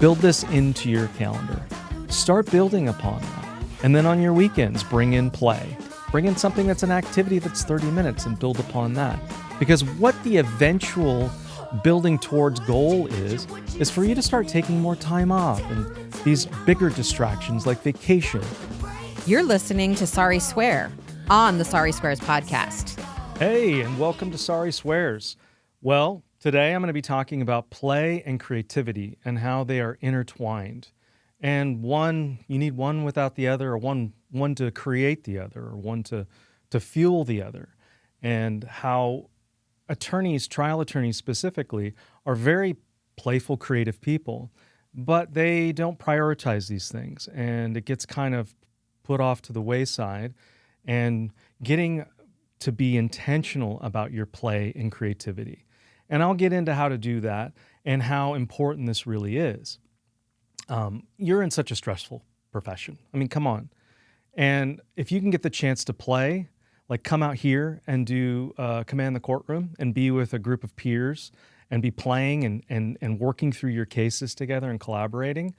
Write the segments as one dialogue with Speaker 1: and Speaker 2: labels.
Speaker 1: Build this into your calendar. Start building upon that. And then on your weekends, bring in play. Bring in something that's an activity that's 30 minutes and build upon that. Because what the eventual building towards goal is for you to start taking more time off and these bigger distractions like vacation.
Speaker 2: You're listening to Sari Swear on the Sari Swears podcast.
Speaker 1: Hey, and welcome to Sari Swears. Well, today I'm going to be talking about play and creativity and how they are intertwined. And you need one without the other, or one to create the other, or one to fuel the other. And how trial attorneys specifically, are very playful, creative people, but they don't prioritize these things. And it gets kind of put off to the wayside, and getting to be intentional about your play and creativity. And I'll get into how to do that and how important this really is. You're in such a stressful profession. I mean, come on. And if you can get the chance to play, like come out here and do Command the Courtroom and be with a group of peers and be playing and working through your cases together and collaborating.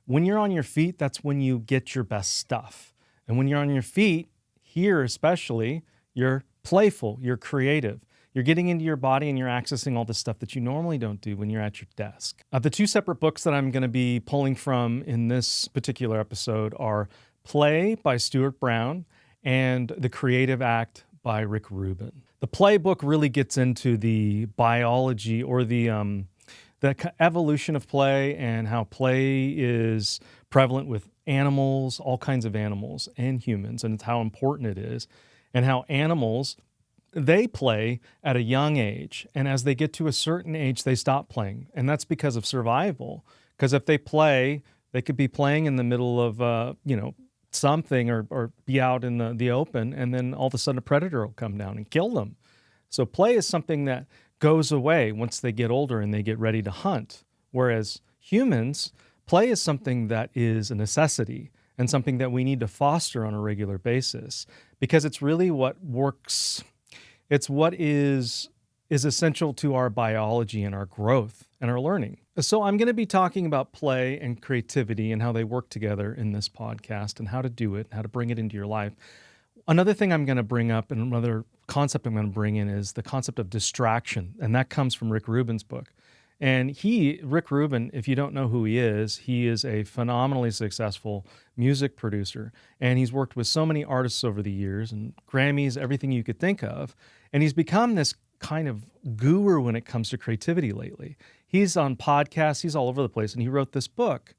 Speaker 1: When you're on your feet, that's when you get your best stuff. And when you're on your feet, here especially, you're playful, you're creative. You're getting into your body and you're accessing all the stuff that you normally don't do when you're at your desk. The two separate books that I'm going to be pulling from in this particular episode are Play by Stuart Brown and The Creative Act by Rick Rubin. The Play book really gets into the biology or the evolution of play and how play is prevalent with animals, all kinds of animals and humans, and it's how important it is, and how animals, they play at a young age, and as they get to a certain age, they stop playing, and that's because of survival. Because if they play, they could be playing in the middle of something or be out in the open, and then all of a sudden a predator will come down and kill them. So play is something that goes away once they get older and they get ready to hunt. Whereas humans, play is something that is a necessity and something that we need to foster on a regular basis because it's really what works. It's what is essential to our biology and our growth and our learning. So I'm going to be talking about play and creativity and how they work together in this podcast and how to do it, how to bring it into your life. Another thing I'm going to bring up and another concept I'm going to bring in is the concept of distraction, and that comes from Rick Rubin's book. And Rick Rubin, if you don't know who he is a phenomenally successful music producer, and he's worked with so many artists over the years and Grammys, everything you could think of, and he's become this kind of guru when it comes to creativity lately. He's on podcasts, he's all over the place, and he wrote this book.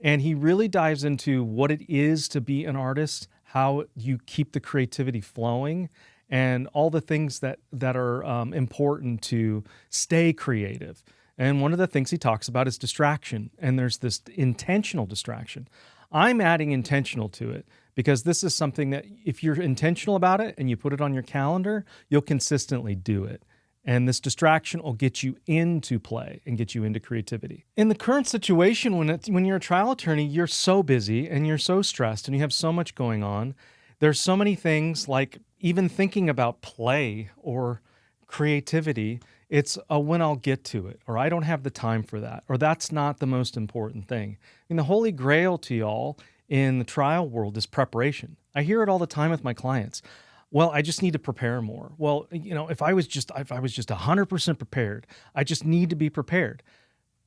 Speaker 1: And he really dives into what it is to be an artist, how you keep the creativity flowing, and all the things that are important to stay creative. And one of the things he talks about is distraction, and there's this intentional distraction. I'm adding intentional to it because this is something that if you're intentional about it and you put it on your calendar, you'll consistently do it. And this distraction will get you into play and get you into creativity. In the current situation, when you're a trial attorney, you're so busy and you're so stressed and you have so much going on. There's so many things like even thinking about play or creativity. It's a when I'll get to it, or I don't have the time for that, or that's not the most important thing. I mean, the holy grail to y'all in the trial world is preparation. I hear it all the time with my clients. Well, I just need to prepare more. Well, if I was just 100% prepared, I just need to be prepared.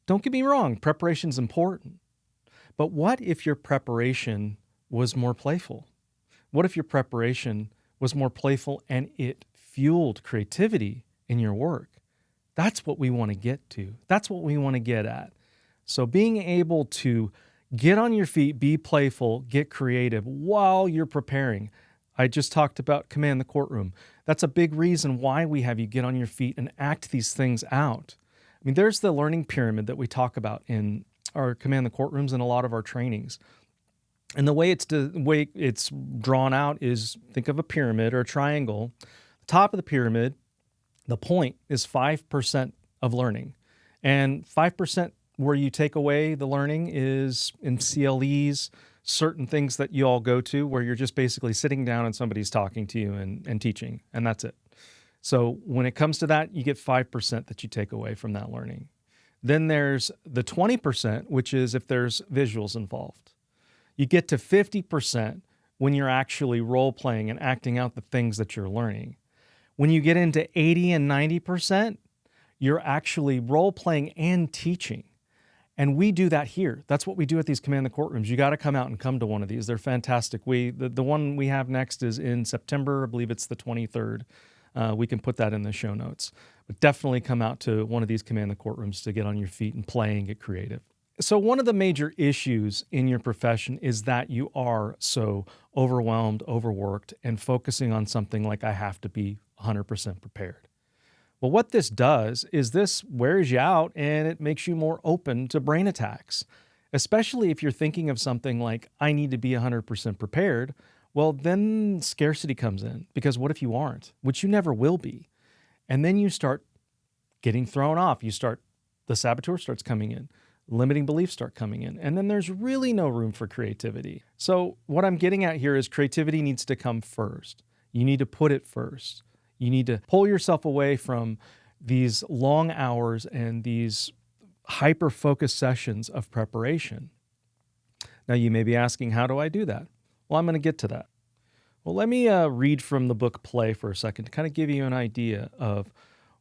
Speaker 1: Don't get me wrong, preparation is important. But what if your preparation was more playful? What if your preparation was more playful and it fueled creativity in your work? That's what we want to get to. That's what we want to get at. So being able to get on your feet, be playful, get creative while you're preparing. I just talked about Command the Courtroom. That's a big reason why we have you get on your feet and act these things out. I mean, there's the learning pyramid that we talk about in our Command the Courtrooms and a lot of our trainings. And the way it's drawn out is, think of a pyramid or a triangle. The top of the pyramid, the point is 5% of learning. And 5% where you take away the learning is in CLEs, certain things that you all go to where you're just basically sitting down and somebody's talking to you and teaching, and that's it. So when it comes to that, you get 5% that you take away from that learning. Then there's the 20%, which is if there's visuals involved. You get to 50% when you're actually role playing and acting out the things that you're learning. When you get into 80 and 90%, you're actually role playing and teaching. And we do that here. That's what we do at these Command the Courtrooms. You got to come out and come to one of these. They're fantastic. The one we have next is in September. I believe it's the 23rd. We can put that in the show notes. But definitely come out to one of these Command the Courtrooms to get on your feet and play and get creative. So one of the major issues in your profession is that you are so overwhelmed, overworked, and focusing on something like I have to be 100% prepared. Well, what this does is this wears you out and it makes you more open to brain attacks, especially if you're thinking of something like, I need to be 100% prepared. Well, then scarcity comes in because what if you aren't, which you never will be? And then you start getting thrown off. The saboteur starts coming in, limiting beliefs start coming in, and then there's really no room for creativity. So what I'm getting at here is creativity needs to come first. You need to put it first. You need to pull yourself away from these long hours and these hyper-focused sessions of preparation. Now, you may be asking, how do I do that? Well, I'm going to get to that. Well, let me read from the book Play for a second to kind of give you an idea of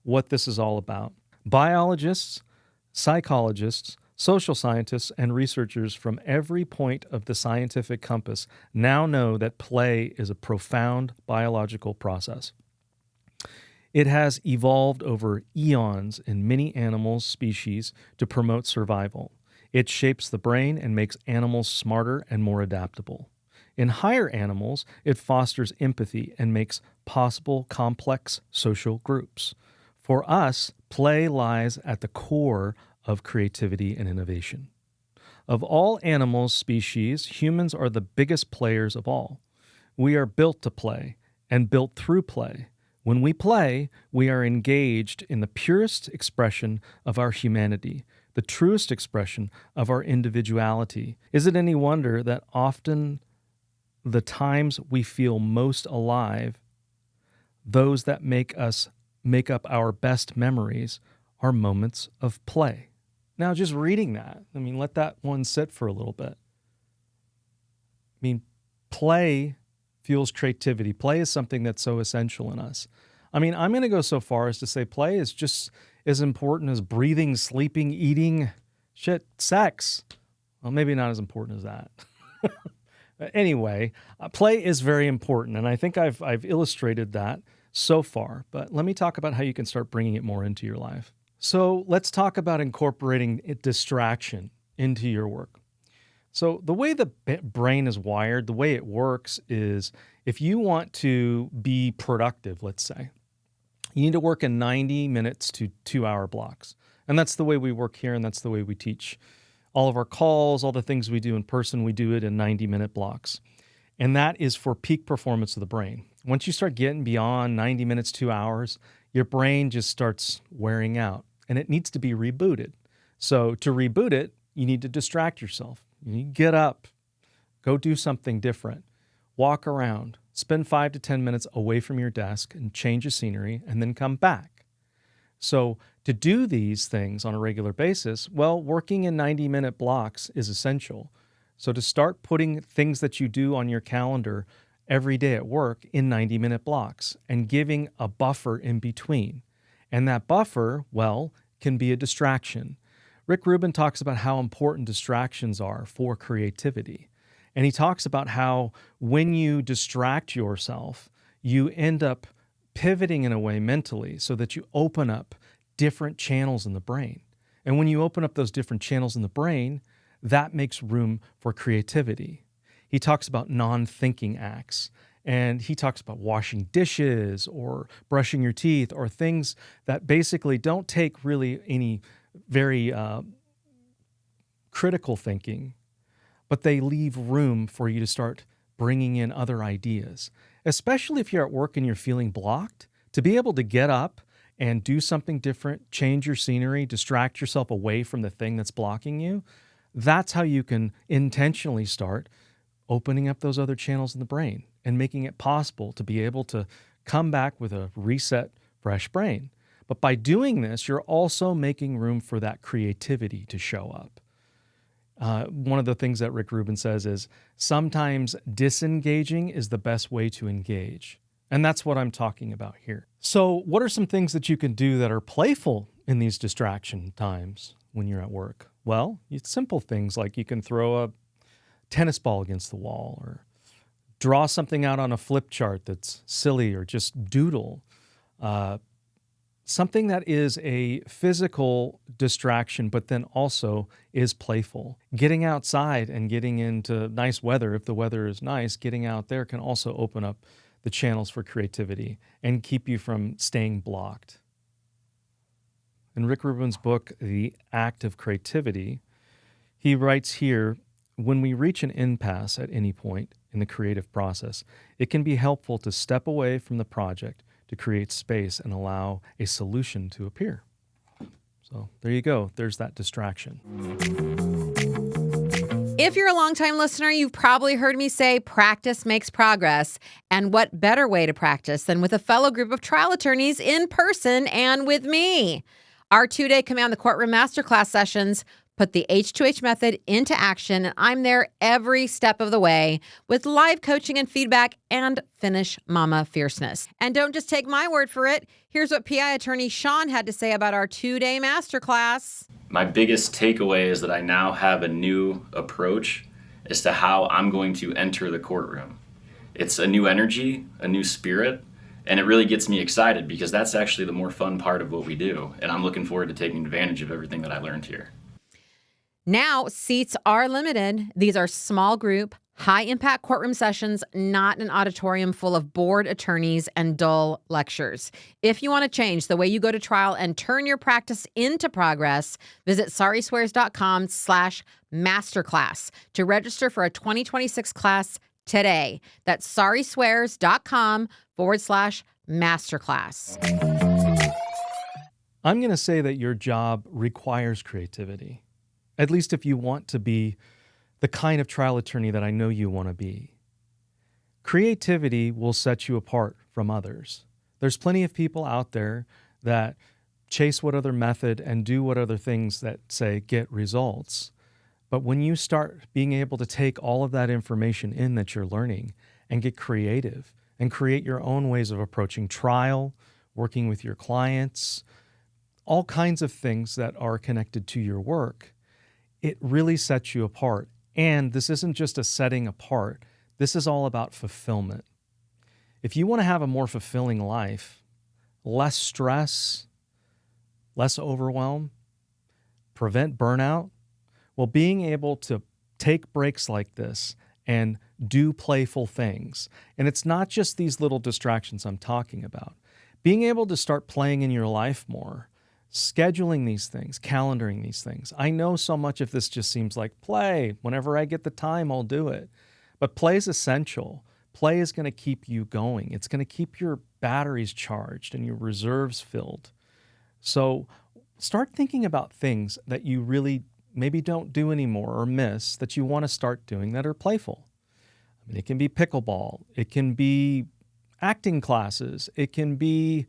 Speaker 1: what this is all about. Biologists, psychologists, social scientists, and researchers from every point of the scientific compass now know that play is a profound biological process. It has evolved over eons in many animal species to promote survival. It shapes the brain and makes animals smarter and more adaptable. In higher animals, it fosters empathy and makes possible complex social groups. For us, play lies at the core of creativity and innovation. Of all animal species, humans are the biggest players of all. We are built to play and built through play. When we play, we are engaged in the purest expression of our humanity, the truest expression of our individuality. Is it any wonder that often the times we feel most alive, those that make up our best memories, are moments of play? Now, just reading that, let that one sit for a little bit. Play fuels creativity. Play is something that's so essential in us. I'm going to go so far as to say play is just as important as breathing, sleeping, eating, sex. Well, maybe not as important as that. Anyway, play is very important, and I think I've illustrated that so far, but let me talk about how you can start bringing it more into your life. So let's talk about incorporating distraction into your work. So the way the brain is wired, the way it works is if you want to be productive, let's say, you need to work in 90 minutes to 2-hour blocks. And that's the way we work here, and that's the way we teach. All of our calls, all the things we do in person, we do it in 90-minute blocks. And that is for peak performance of the brain. Once you start getting beyond 90 minutes, 2 hours, your brain just starts wearing out, and it needs to be rebooted. So to reboot it, you need to distract yourself. You need to get up, go do something different, walk around, spend 5 to 10 minutes away from your desk and change the scenery, and then come back. So to do these things on a regular basis, well, working in 90-minute blocks is essential. So to start putting things that you do on your calendar every day at work in 90-minute blocks and giving a buffer in between. And that buffer, well, can be a distraction. Rick Rubin talks about how important distractions are for creativity. And he talks about how when you distract yourself, you end up pivoting in a way mentally so that you open up different channels in the brain. And when you open up those different channels in the brain, that makes room for creativity. He talks about non-thinking acts, and he talks about washing dishes or brushing your teeth or things that basically don't take really any very critical thinking, but they leave room for you to start bringing in other ideas, especially if you're at work and you're feeling blocked. To be able to get up and do something different, change your scenery, distract yourself away from the thing that's blocking you, that's how you can intentionally start opening up those other channels in the brain and making it possible to be able to come back with a reset, fresh brain. But by doing this, you're also making room for that creativity to show up. One of the things that Rick Rubin says is sometimes disengaging is the best way to engage. And that's what I'm talking about here. So what are some things that you can do that are playful in these distraction times when you're at work? Well, it's simple things like you can throw a tennis ball against the wall or draw something out on a flip chart that's silly or just doodle. Something that is a physical distraction, but then also is playful. Getting outside and getting into nice weather, if the weather is nice, getting out there can also open up the channels for creativity and keep you from staying blocked. In Rick Rubin's book, The Act of Creativity, he writes here, when we reach an impasse at any point in the creative process, it can be helpful to step away from the project to create space and allow a solution to appear. So there you go. There's that distraction.
Speaker 2: If you're a longtime listener, you've probably heard me say practice makes progress. And what better way to practice than with a fellow group of trial attorneys in person and with me? Our 2-day Command the Courtroom Masterclass sessions put the H2H method into action, and I'm there every step of the way with live coaching and feedback and finish mama fierceness. And don't just take my word for it. Here's what PI attorney Sean had to say about our 2-day masterclass.
Speaker 3: My biggest takeaway is that I now have a new approach as to how I'm going to enter the courtroom. It's a new energy, a new spirit, and it really gets me excited because that's actually the more fun part of what we do. And I'm looking forward to taking advantage of everything that I learned here.
Speaker 2: Now, seats are limited. These are small group, high-impact courtroom sessions, not an auditorium full of bored attorneys and dull lectures. If you want to change the way you go to trial and turn your practice into progress, visit sariswears.com/masterclass to register for a 2026 class today. That's sariswears.com/masterclass.
Speaker 1: I'm going to say that your job requires creativity. At least if you want to be the kind of trial attorney that I know you want to be. Creativity will set you apart from others. There's plenty of people out there that chase what other method and do what other things that say get results. But when you start being able to take all of that information in that you're learning and get creative and create your own ways of approaching trial, working with your clients, all kinds of things that are connected to your work, it really sets you apart. And this isn't just a setting apart. This is all about fulfillment. If you want to have a more fulfilling life, less stress, less overwhelm, prevent burnout, well, being able to take breaks like this and do playful things. And it's not just these little distractions I'm talking about. Being able to start playing in your life more, scheduling these things, calendaring these things. I know so much of this just seems like play. Whenever I get the time, I'll do it. But play is essential. Play is going to keep you going. It's going to keep your batteries charged and your reserves filled. So start thinking about things that you really maybe don't do anymore or miss that you want to start doing that are playful. I mean, it can be pickleball. It can be acting classes. It can be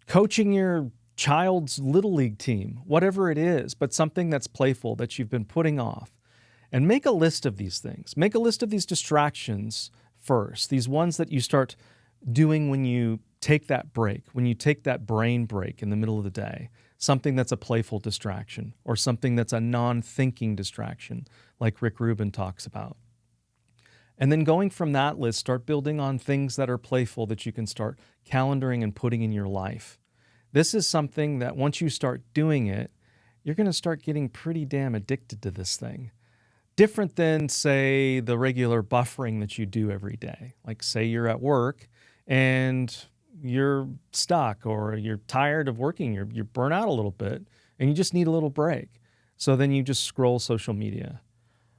Speaker 1: coaching your child's little league team, whatever it is, but something that's playful that you've been putting off. And make a list of these things. Make a list of these distractions first, these ones that you start doing when you take that break, when you take that brain break in the middle of the day, something that's a playful distraction or something that's a non-thinking distraction, like Rick Rubin talks about. And then going from that list, start building on things that are playful that you can start calendaring and putting in your life. This is something that once you start doing it, you're going to start getting pretty damn addicted to this thing. Different than, say, the regular buffering that you do every day. Like, say you're at work and you're stuck or you're tired of working, you're burnt out a little bit and you just need a little break. So then you just scroll social media.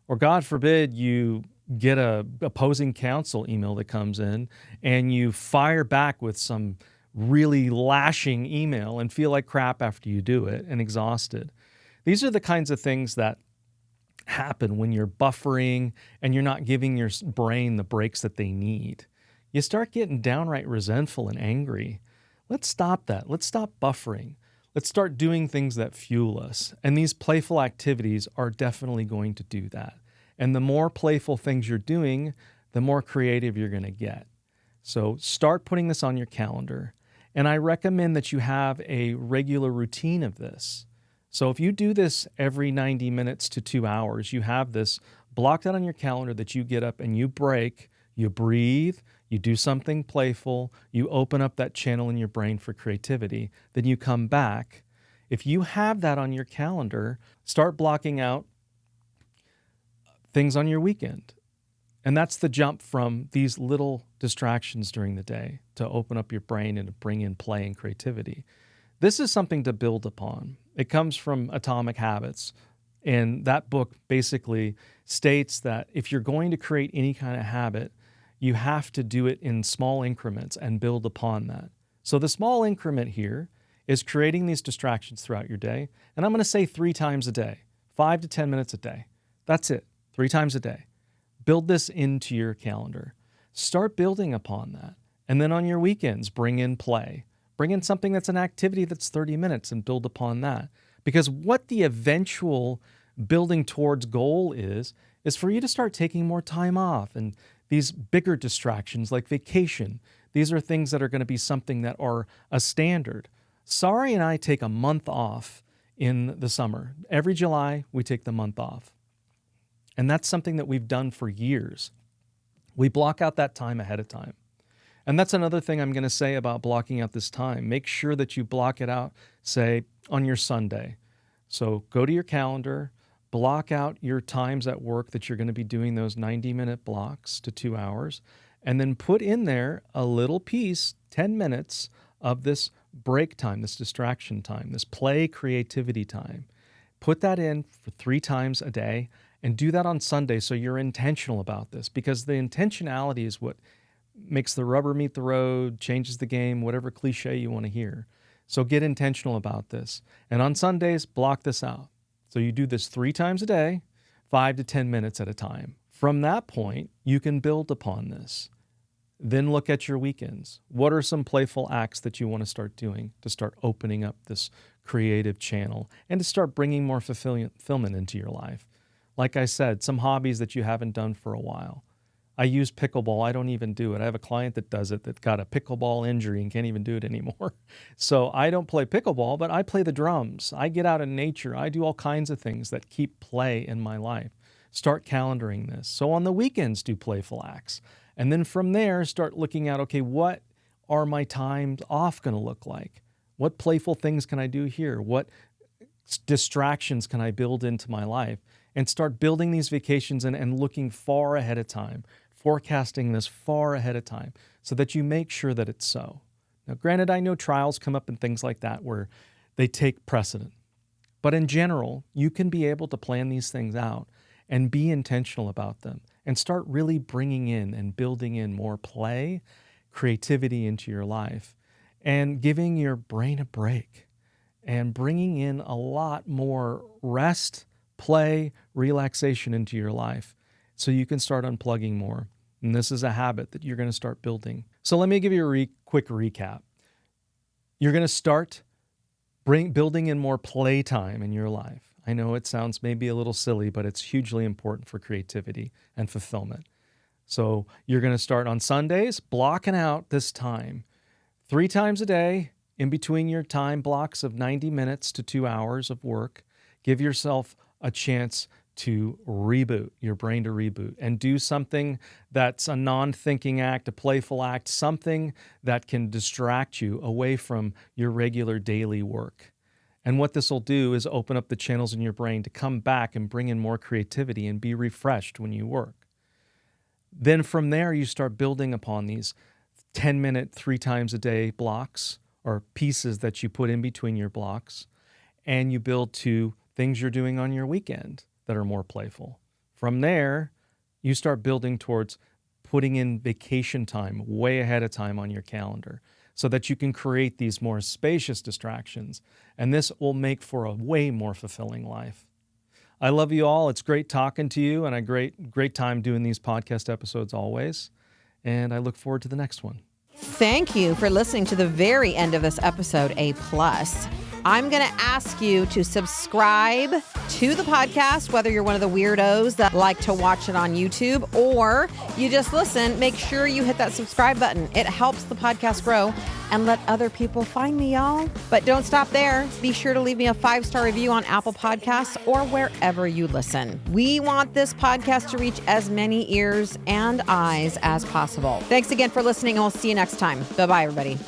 Speaker 1: Or God forbid you get a opposing counsel email that comes in and you fire back with some really lashing email and feel like crap after you do it and exhausted. These are the kinds of things that happen when you're buffering and you're not giving your brain the breaks that they need. You start getting downright resentful and angry. Let's stop that. Let's stop buffering. Let's start doing things that fuel us. And these playful activities are definitely going to do that. And the more playful things you're doing, the more creative you're going to get. So start putting this on your calendar. And I recommend that you have a regular routine of this. So if you do this every 90 minutes to 2 hours, you have this blocked out on your calendar that you get up and you break, you breathe, you do something playful, you open up that channel in your brain for creativity, then you come back. If you have that on your calendar, start blocking out things on your weekend. And that's the jump from these little distractions during the day to open up your brain and to bring in play and creativity. This is something to build upon. It comes from Atomic Habits. And that book basically states that if you're going to create any kind of habit, you have to do it in small increments and build upon that. So the small increment here is creating these distractions throughout your day. And I'm going to say 3 times a day, 5 to 10 minutes a day. That's it, 3 times a day. Build this into your calendar. Start building upon that. And then on your weekends, bring in play. Bring in something that's an activity that's 30 minutes and build upon that. Because what the eventual building towards goal is for you to start taking more time off. And these bigger distractions like vacation, these are things that are going to be something that are a standard. Sari and I take a month off in the summer. Every July, we take the month off. And that's something that we've done for years. We block out that time ahead of time. And that's another thing I'm going to say about blocking out this time. Make sure that you block it out, say, on your Sunday. So go to your calendar, block out your times at work that you're going to be doing those 90-minute blocks to 2 hours, and then put in there a little piece, 10 minutes of this break time, this distraction time, this play creativity time. Put that in for 3 times a day and do that on Sunday so you're intentional about this, because the intentionality is what makes the rubber meet the road, changes the game, whatever cliche you want to hear. So get intentional about this. And on Sundays, block this out. So you do this 3 times a day, 5 to 10 minutes at a time. From that point, you can build upon this. Then look at your weekends. What are some playful acts that you want to start doing to start opening up this creative channel and to start bringing more fulfillment into your life? Like I said, some hobbies that you haven't done for a while. I use pickleball. I don't even do it. I have a client that does it that got a pickleball injury and can't even do it anymore. So I don't play pickleball, but I play the drums. I get out in nature. I do all kinds of things that keep play in my life. Start calendaring this. So on the weekends, do playful acts. And then from there, start looking at, okay, what are my times off going to look like? What playful things can I do here? What distractions can I build into my life? And start building these vacations and looking far ahead of time, forecasting this far ahead of time so that you make sure that it's so. Now, granted, I know trials come up and things like that where they take precedent. But in general, you can be able to plan these things out and be intentional about them and start really bringing in and building in more play, creativity into your life and giving your brain a break and bringing in a lot more rest, play, relaxation into your life so you can start unplugging more. And this is a habit that you're going to start building. So let me give you a quick recap. You're going to start building in more playtime in your life. I know it sounds maybe a little silly, but it's hugely important for creativity and fulfillment. So you're going to start on Sundays, blocking out this time 3 times a day in between your time blocks of 90 minutes to 2 hours of work. Give yourself a chance to reboot, your brain to reboot, and do something that's a non-thinking act, a playful act, something that can distract you away from your regular daily work. And what this will do is open up the channels in your brain to come back and bring in more creativity and be refreshed when you work. Then from there, you start building upon these 10-minute, 3 times a day blocks or pieces that you put in between your blocks, and you build to things you're doing on your weekend that are more playful. From there, you start building towards putting in vacation time way ahead of time on your calendar so that you can create these more spacious distractions. And this will make for a way more fulfilling life. I love you all. It's great talking to you and a great time doing these podcast episodes always. And I look forward to the next one.
Speaker 2: Thank you for listening to the very end of this episode, A+. I'm going to ask you to subscribe to the podcast, whether you're one of the weirdos that like to watch it on YouTube or you just listen. Make sure you hit that subscribe button. It helps the podcast grow and let other people find me, y'all. But don't stop there. Be sure to leave me a 5-star review on Apple Podcasts or wherever you listen. We want this podcast to reach as many ears and eyes as possible. Thanks again for listening, and we'll see you next time. Bye-bye, everybody.